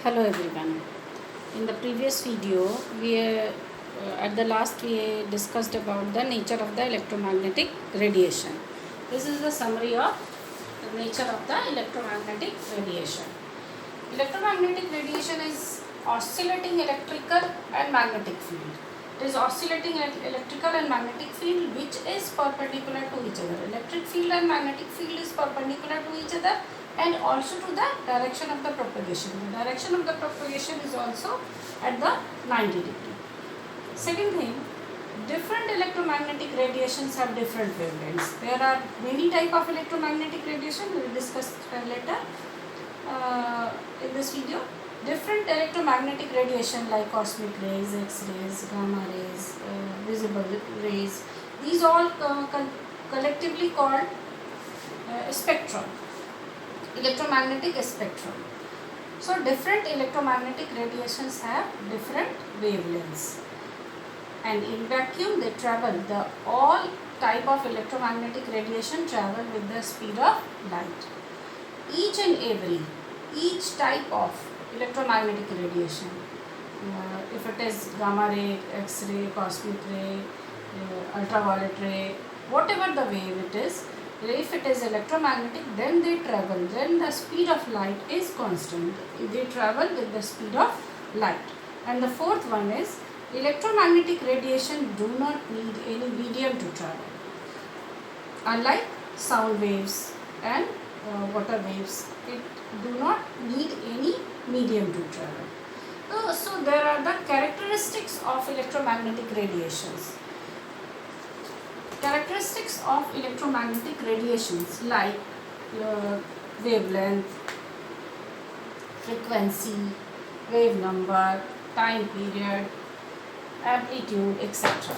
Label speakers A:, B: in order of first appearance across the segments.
A: Hello everyone. In the previous video, at the last we discussed about the nature of the electromagnetic radiation. This is the summary of the nature of the electromagnetic radiation. Electromagnetic radiation is oscillating electrical and magnetic field. It is oscillating electrical and magnetic field which is perpendicular to each other. Electric field and magnetic field is perpendicular to each other and also to the direction of the propagation. The direction of the propagation is also at the 90 degree. Second thing, different electromagnetic radiations have different wavelengths. There are many type of electromagnetic radiation. We will discuss later in this video. Different electromagnetic radiation like cosmic rays, X-rays, gamma rays, visible rays, these all collectively called spectrum, electromagnetic spectrum. So different electromagnetic radiations have different wavelengths, and in vacuum they travel, the all type of electromagnetic radiation travel with the speed of light. Each type of electromagnetic radiation, if it is gamma ray, X-ray, cosmic ray, ultraviolet ray, whatever the wave it is, if it is electromagnetic, then they travel, then the speed of light is constant. They travel with the speed of light. And the fourth one is, electromagnetic radiation do not need any medium to travel, unlike sound waves and water waves. It do not need any medium to travel. So there are the characteristics of electromagnetic radiations. Characteristics of electromagnetic radiations like wavelength, frequency, wave number, time period, amplitude, etc.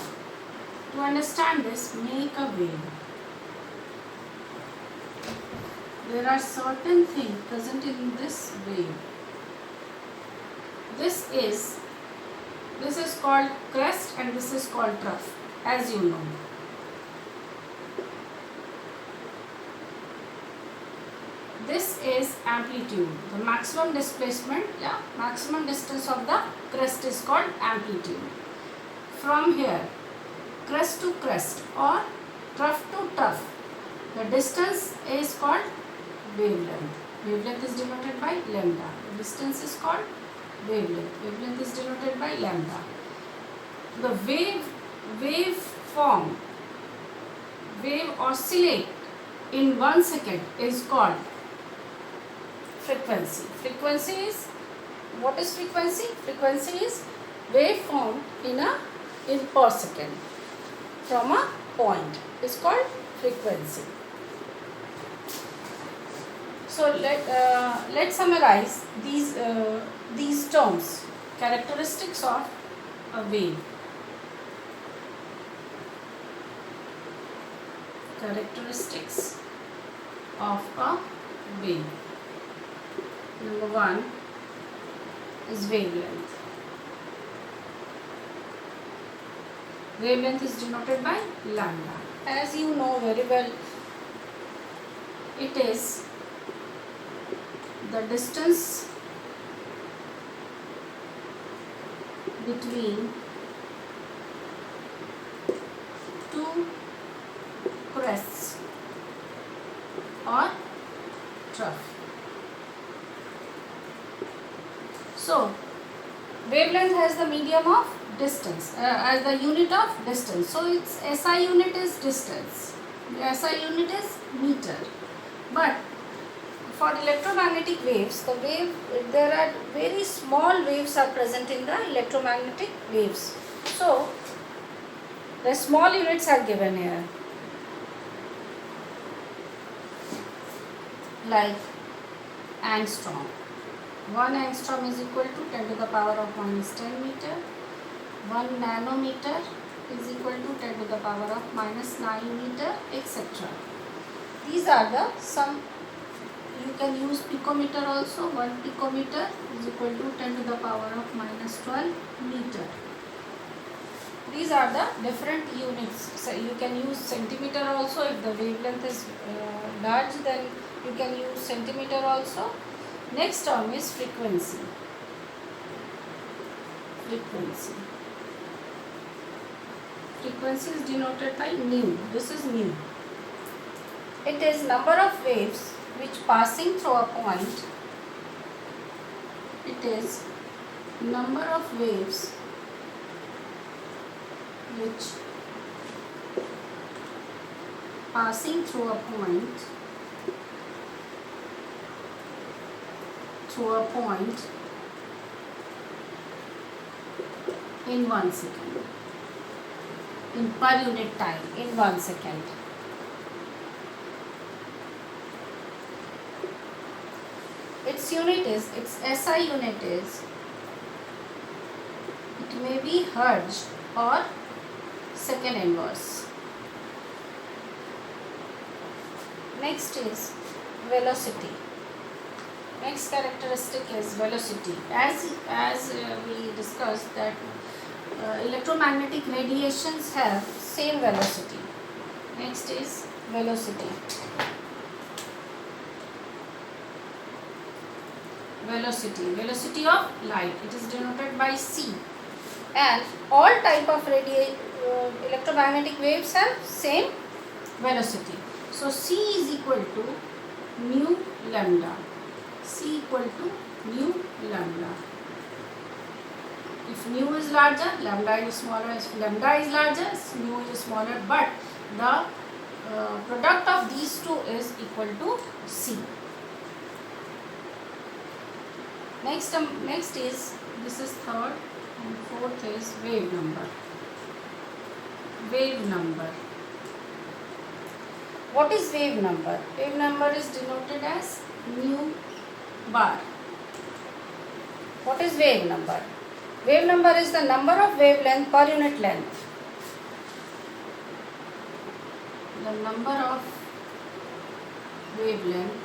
A: To understand this, make a wave. There are certain things present in this wave. This is called crest and this is called trough, as you know. This is amplitude, the maximum displacement, maximum distance of the crest is called amplitude. From here, crest to crest or trough to trough, the distance is called wavelength. Wavelength is denoted by lambda. The distance is called wavelength. Wavelength is denoted by lambda. The wave oscillate in 1 second is called frequency. Frequency is, what is frequency? Frequency is wave formed in per second from a point. It's called frequency. So let's summarize these terms. Characteristics of a wave. Characteristics of a wave. Number one is wavelength. Wavelength is denoted by lambda. As you know very well, it is the distance between two crests or trough. So wavelength has the medium of distance as the unit of distance. So its SI unit is distance. The SI unit is meter. But for electromagnetic waves, there are very small waves are present in the electromagnetic waves. So the small units are given here, like angstrom. 1 angstrom is equal to 10 to the power of minus 10 meter. 1 nanometer is equal to 10 to the power of minus 9 meter, etc. These are the some. You can use picometer also. 1 picometer is equal to 10 to the power of minus 12 meter. These are the different units. So you can use centimeter also. If the wavelength is large, then you can use centimeter also. Next term is frequency. frequency. Frequency is denoted by nu. This is nu. It is number of waves which passing through a point. It is number of waves which passing through a point in 1 second, in per unit time, in 1 second. Its SI unit is, it may be hertz or second inverse. Next is velocity. Next characteristic is velocity. As we discussed that electromagnetic radiations have same velocity. Next is velocity. Velocity of light. It is denoted by c. And all type of electromagnetic waves have same velocity. So c is equal to mu lambda. C equal to mu lambda. If mu is larger, lambda is smaller. If lambda is larger, mu is smaller. But the product of these two is equal to c. Next is, this is third, and fourth is wave number. Wave number. What is wave number? Wave number is denoted as mu bar. What is wave number? Wave number is the number of wavelength per unit length. The number of wavelength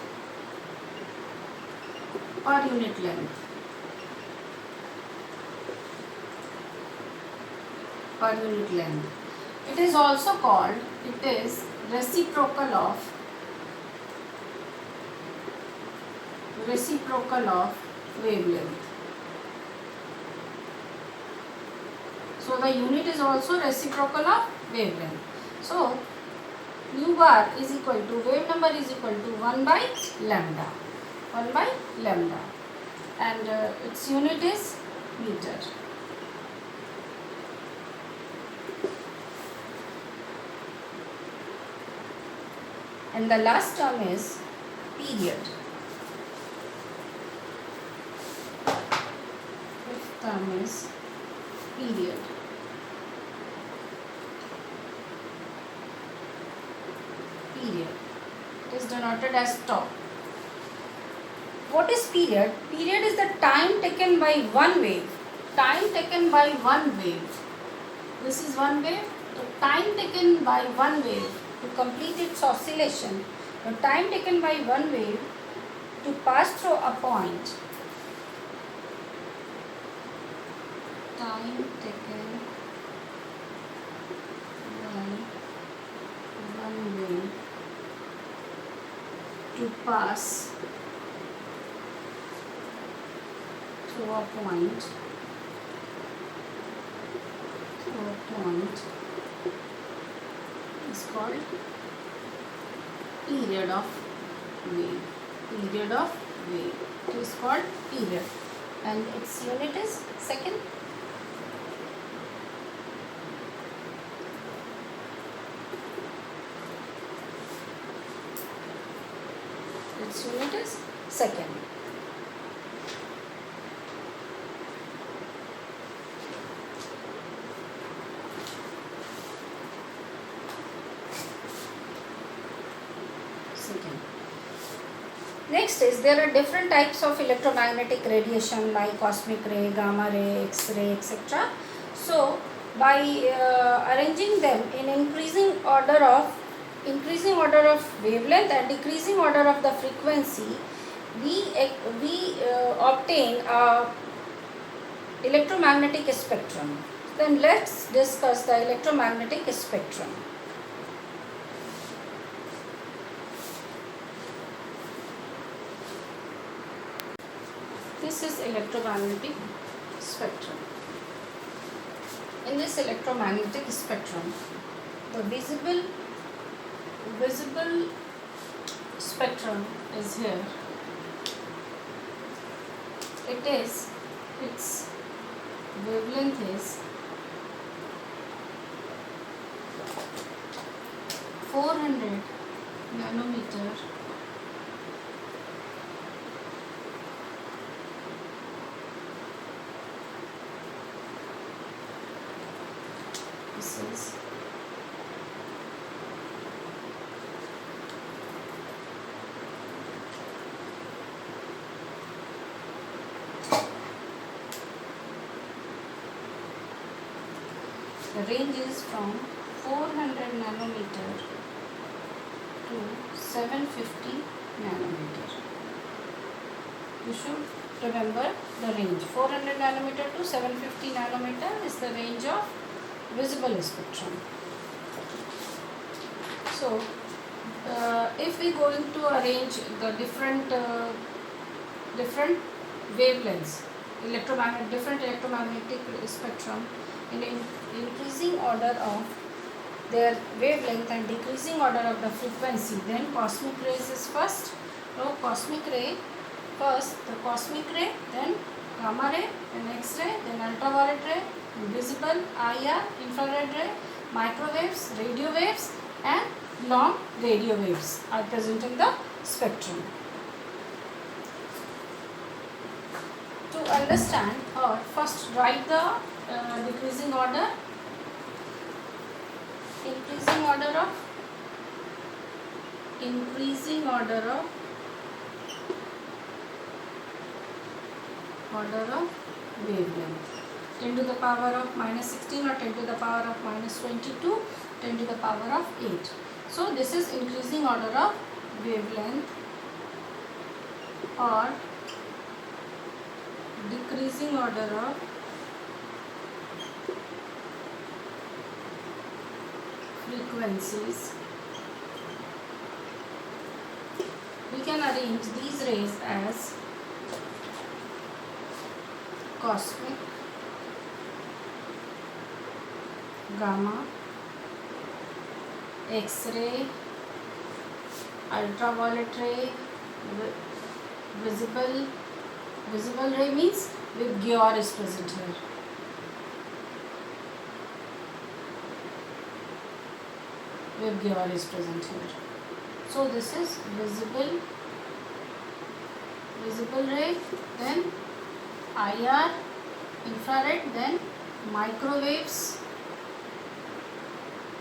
A: per unit length. Per unit length. It is also called, it is reciprocal of wavelength. So the unit is also reciprocal of wavelength. So mu bar is equal to, wave number is equal to 1 by lambda. 1 by lambda. And its unit is meter. And the last term is period. Fifth term is period. Period. It is denoted as tau. What is period? Period is the time taken by one wave. Time taken by one wave. This is one wave. The time taken by one wave to complete its oscillation. The time taken by one wave to pass through a point. Time taken by one wave to pass through a point. Is called period of wave. Period of wave. It is called period. And its unit is second. Its unit is second. Next is, there are different types of electromagnetic radiation like cosmic ray, gamma ray, X-ray, etc. So by arranging them in increasing order of wavelength and decreasing order of the frequency, we obtain a electromagnetic spectrum. Then let's discuss the electromagnetic spectrum. This is electromagnetic spectrum. In this electromagnetic spectrum, the visible spectrum is here. Its wavelength is 400 nanometer this is the range is from 400 nanometer to 750 nanometer. You should remember the range. 400 nanometer to 750 nanometer is the range of visible spectrum. So, if we going to arrange the different wavelengths, different electromagnetic spectrum in increasing order of their wavelength and decreasing order of the frequency, then cosmic rays is first. So cosmic ray first, the cosmic ray, then gamma ray, then X-ray, then ultraviolet ray, visible, IR, infrared ray, microwaves, radio waves and long radio waves are present in the spectrum. To understand, or first write the decreasing order, increasing order of wavelength, 10 to the power of minus 16 or 10 to the power of minus 22, 10 to the power of 8. So this is increasing order of wavelength or decreasing order of frequencies. We can arrange these rays as cosmic, gamma, X-ray, ultraviolet ray, visible ray means with Gior is present here. With Gior is present here. So this is visible ray, then IR, infrared, then microwaves,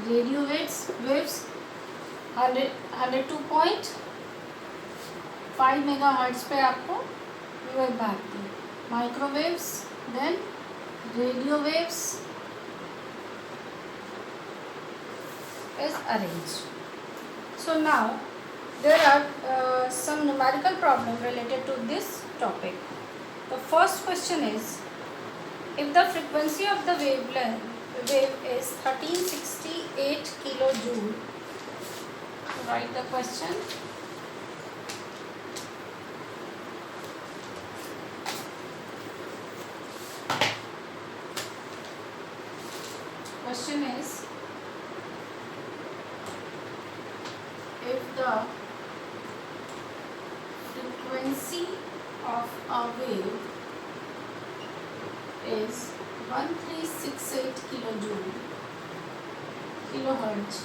A: radio waves 102.5 megahertz पे आपको wave भागती है. Microwaves, then radio waves is arranged. So now there are some numerical problems related to this topic. The first question is, if the frequency of the wave is 1368 kilojoule, write the question. Question is, if the frequency of a wave is 1368 kilohertz,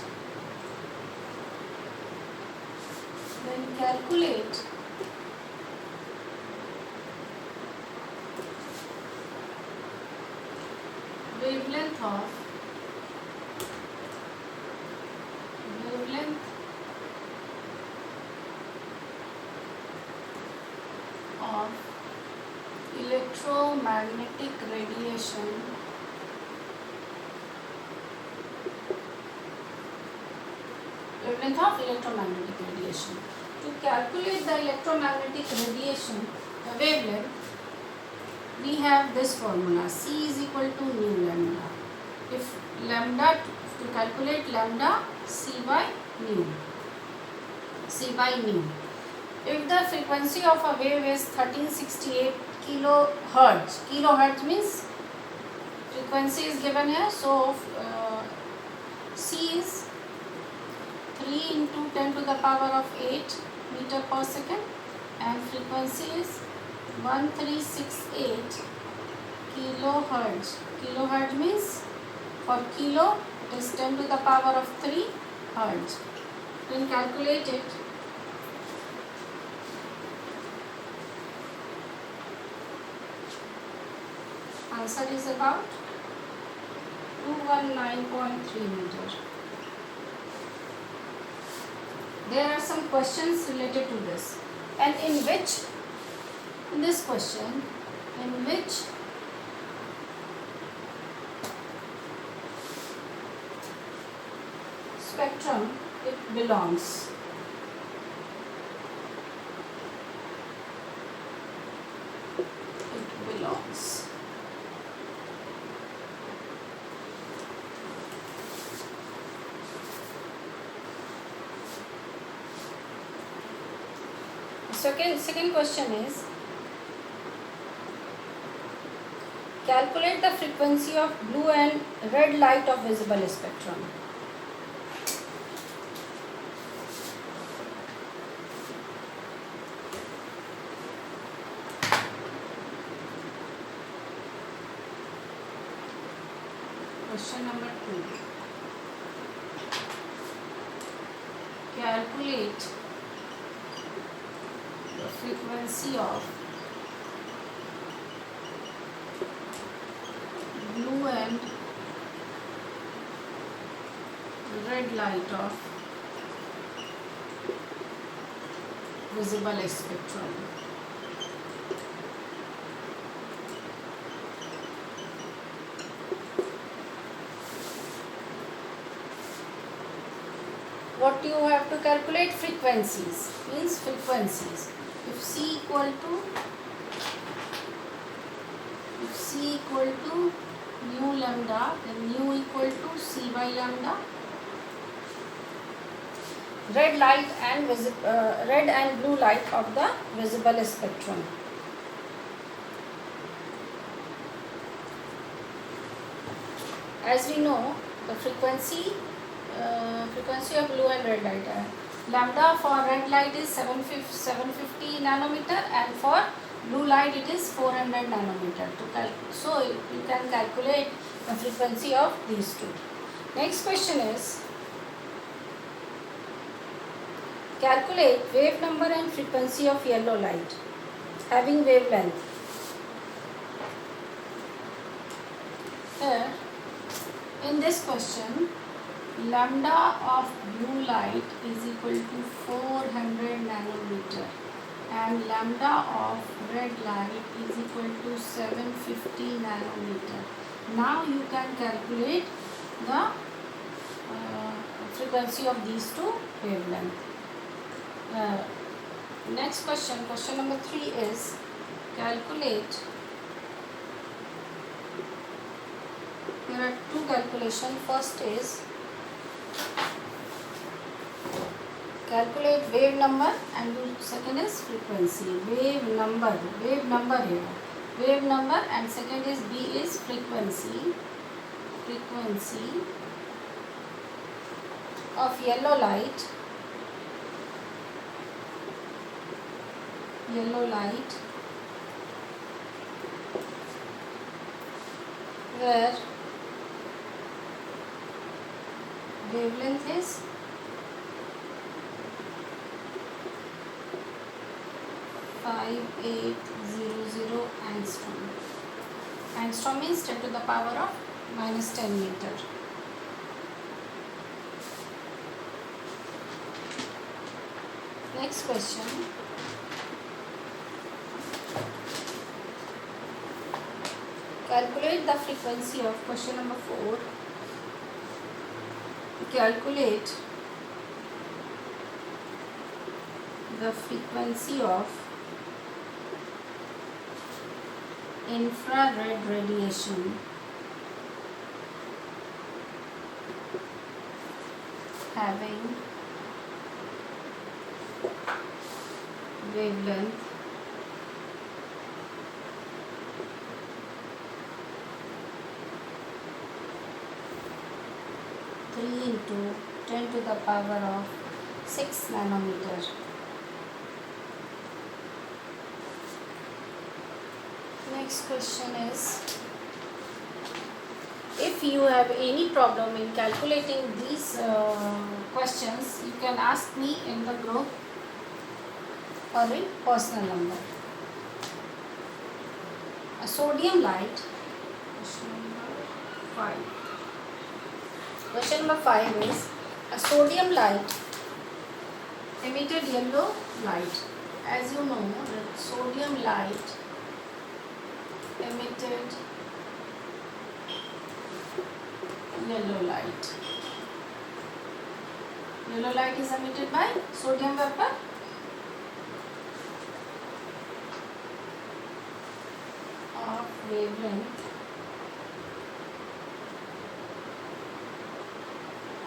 A: then calculate wavelength of electromagnetic radiation wavelength of electromagnetic radiation. To calculate the electromagnetic radiation, the wavelength, we have this formula, C is equal to nu lambda. If lambda, to calculate lambda, C by nu. If the frequency of a wave is 1368 kilohertz means frequency is given here, so C is 3 into 10 to the power of 8 meter per second, and frequency is 1368 kilohertz. Kilohertz means for kilo it is 10 to the power of 3 hertz. Then calculate it. Answer is about 219.3 meter. There are some questions related to this, and in this question, in which spectrum it belongs. It belongs. Second question is, calculate the frequency of blue and red light of visible spectrum. Question number 2. Calculate the frequency of blue and red light of visible spectrum. What you have to calculate? Frequencies, means frequencies. If C equal to mu lambda, then mu equal to C by lambda. Red and blue light of the visible spectrum. As we know, the frequency of blue and red light. Lambda for red light is 750 nanometer, and for blue light it is 400 nanometer. So you can calculate the frequency of these two. Next question is, calculate wave number and frequency of yellow light having wavelength. Here, in this question, lambda of blue light is equal to 400 nanometer and lambda of red light is equal to 750 nanometer. Now you can calculate the frequency of these two wavelengths. Next question, question number 3 is, calculate. There are two calculations. First is, calculate wave number, and second is frequency. Wave number here. Wave number, and second is B is frequency. Frequency of yellow light. Where wavelength is 5800 angstrom. Angstrom means 10 to the power of -10 meter. Next question. Calculate the frequency of, question number 4. Calculate the frequency of infrared radiation having wavelength 3 into 10 to the power of 6 nanometer. Next question is, if you have any problem in calculating these questions, you can ask me in the group or in personal number. A sodium light, question number 5. Question number 5 is, a sodium light emitted yellow light. As you know, the sodium light emitted yellow light. Yellow light is emitted by sodium vapor. Of wavelength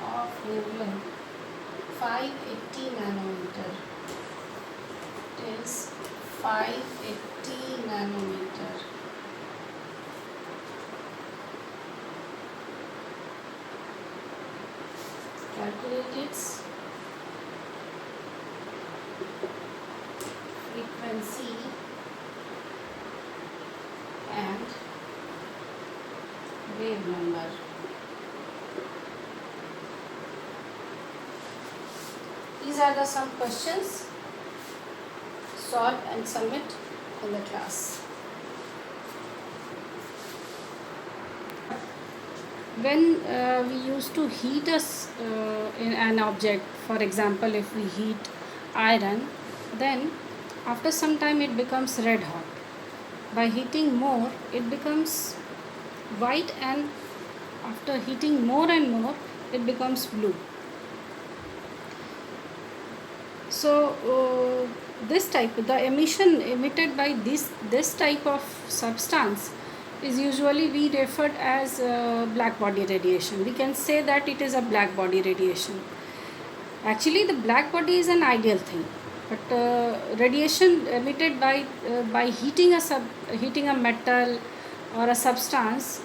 A: of 580 nanometer. It is 580 nanometer. Calculate its frequency and wave number. These are the some questions. Solve and submit in the class. When we used to heat in an object, for example, if we heat iron, then after some time it becomes red hot. By heating more, it becomes white, and after heating more and more, it becomes blue. So this type, the emission emitted by this type of substance is usually we referred as black body radiation. We can say that it is a black body radiation. Actually, the black body is an ideal thing, but radiation emitted by heating a metal or a substance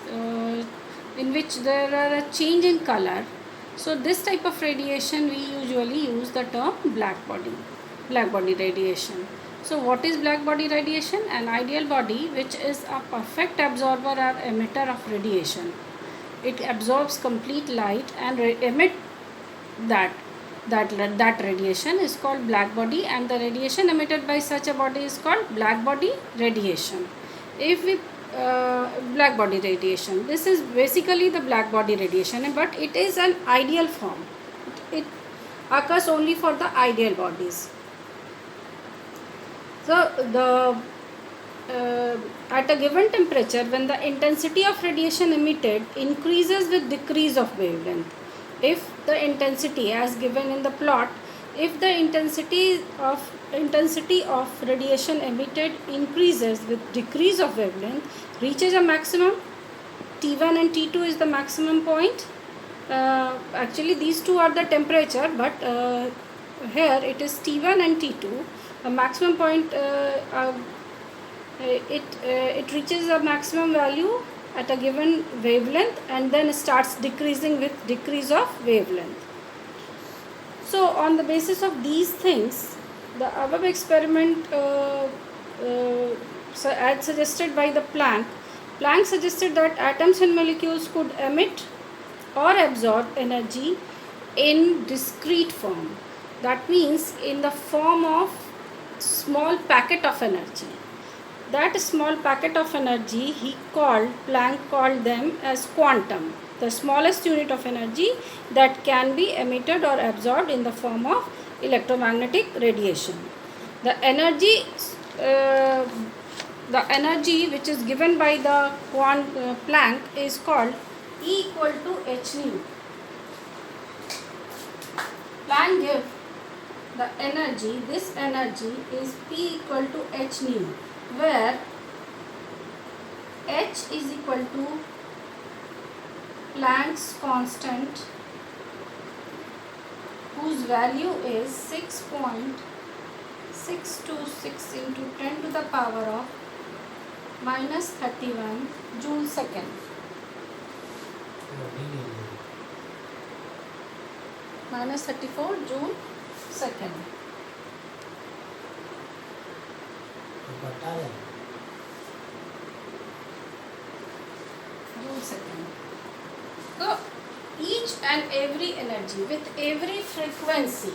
A: in which there are a change in color. So this type of radiation we usually use the term black body radiation. So what is black body radiation? An ideal body which is a perfect absorber or emitter of radiation. It absorbs complete light and emit that radiation is called black body, and the radiation emitted by such a body is called black body radiation. If we black body radiation, this is basically the black body radiation, but it is an ideal form. It occurs only for the ideal bodies. So at a given temperature, when the intensity of radiation emitted increases with decrease of wavelength, if the intensity as given in the plot, if the intensity of radiation emitted increases with decrease of wavelength, reaches a maximum, T1 and T2 is the maximum point. Actually these two are the temperature, but here it is T1 and T2. A maximum point, it reaches a maximum value at a given wavelength and then starts decreasing with decrease of wavelength. So on the basis of these things, the above experiment as suggested by the Planck suggested that atoms and molecules could emit or absorb energy in discrete form. That means in the form of small packet of energy. That small packet of energy Planck called them as quantum, the smallest unit of energy that can be emitted or absorbed in the form of electromagnetic radiation. The energy which is given by the Planck is called E equal to h nu. Planck gave the energy, this energy is P equal to h nu, where h is equal to Planck's constant, whose value is 6.626 into 10 to the power of minus 31 joule second. minus 34 June 2nd. June 2nd. So each and every energy with every frequency,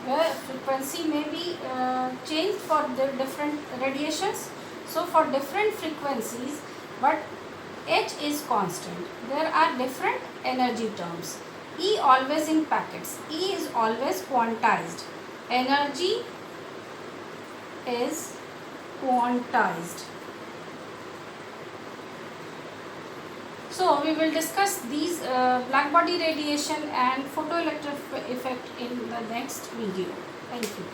A: where frequency may be changed for the different radiations. So for different frequencies, but H is constant. There are different energy terms. E always in packets. E is always quantized. Energy is quantized. So we will discuss these black body radiation and photoelectric effect in the next video. Thank you.